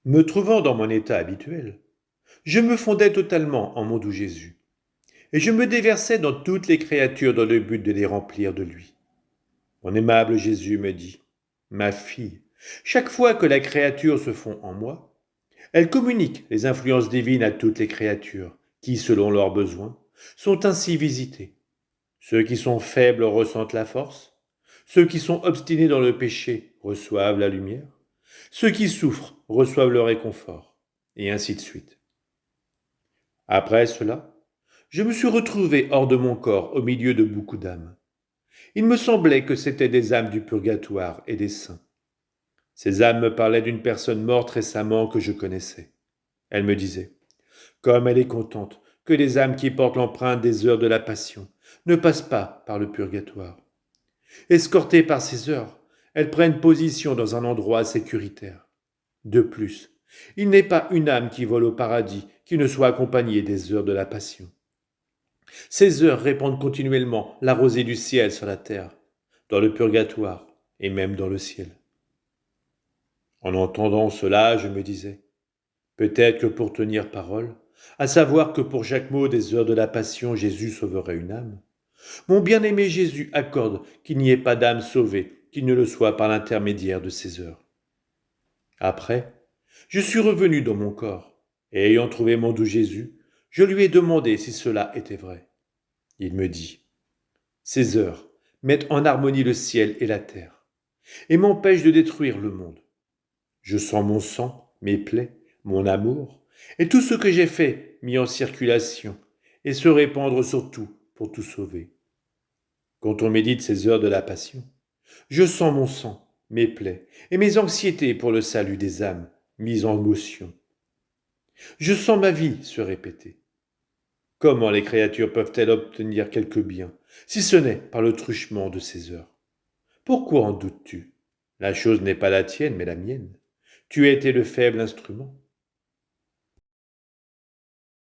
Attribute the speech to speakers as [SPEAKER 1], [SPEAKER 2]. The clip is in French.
[SPEAKER 1] Me trouvant dans mon état habituel, je me fondais totalement en mon doux Jésus, et je me déversais dans toutes les créatures dans le but de les remplir de lui. Mon aimable Jésus me dit, ma fille, chaque fois que la créature se fond en moi, elle communique les influences divines à toutes les créatures, qui, selon leurs besoins, sont ainsi visitées. Ceux qui sont faibles ressentent la force, ceux qui sont obstinés dans le péché reçoivent la lumière, ceux qui souffrent reçoivent le réconfort, et ainsi de suite. Après cela, je me suis retrouvé hors de mon corps au milieu de beaucoup d'âmes. Il me semblait que c'étaient des âmes du purgatoire et des saints. Ces âmes me parlaient d'une personne morte récemment que je connaissais. Elles me disaient, comme elle est contente que les âmes qui portent l'empreinte des heures de la passion ne passent pas par le purgatoire. Escortées par ces heures, elles prennent position dans un endroit sécuritaire. De plus, il n'est pas une âme qui vole au paradis qui ne soit accompagnée des heures de la passion. Ces heures répandent continuellement la rosée du ciel sur la terre, dans le purgatoire et même dans le ciel. En entendant cela, je me disais, peut-être que pour tenir parole, à savoir que pour chaque mot des heures de la passion, Jésus sauverait une âme, mon bien-aimé Jésus accorde qu'il n'y ait pas d'âme sauvée qui ne le soit par l'intermédiaire de ces heures. Après, je suis revenu dans mon corps, et ayant trouvé mon doux Jésus, je lui ai demandé si cela était vrai. Il me dit, ces heures mettent en harmonie le ciel et la terre, et m'empêchent de détruire le monde. Je sens mon sang, mes plaies, mon amour, et tout ce que j'ai fait mis en circulation, et se répandre sur tout pour tout sauver. Quand on médite ces heures de la passion, je sens mon sang, mes plaies, et mes anxiétés pour le salut des âmes mises en motion. Je sens ma vie se répéter. Comment les créatures peuvent-elles obtenir quelque bien, si ce n'est par le truchement de ces heures? Pourquoi en doutes-tu? La chose n'est pas la tienne, mais la mienne. Tu as été le faible instrument.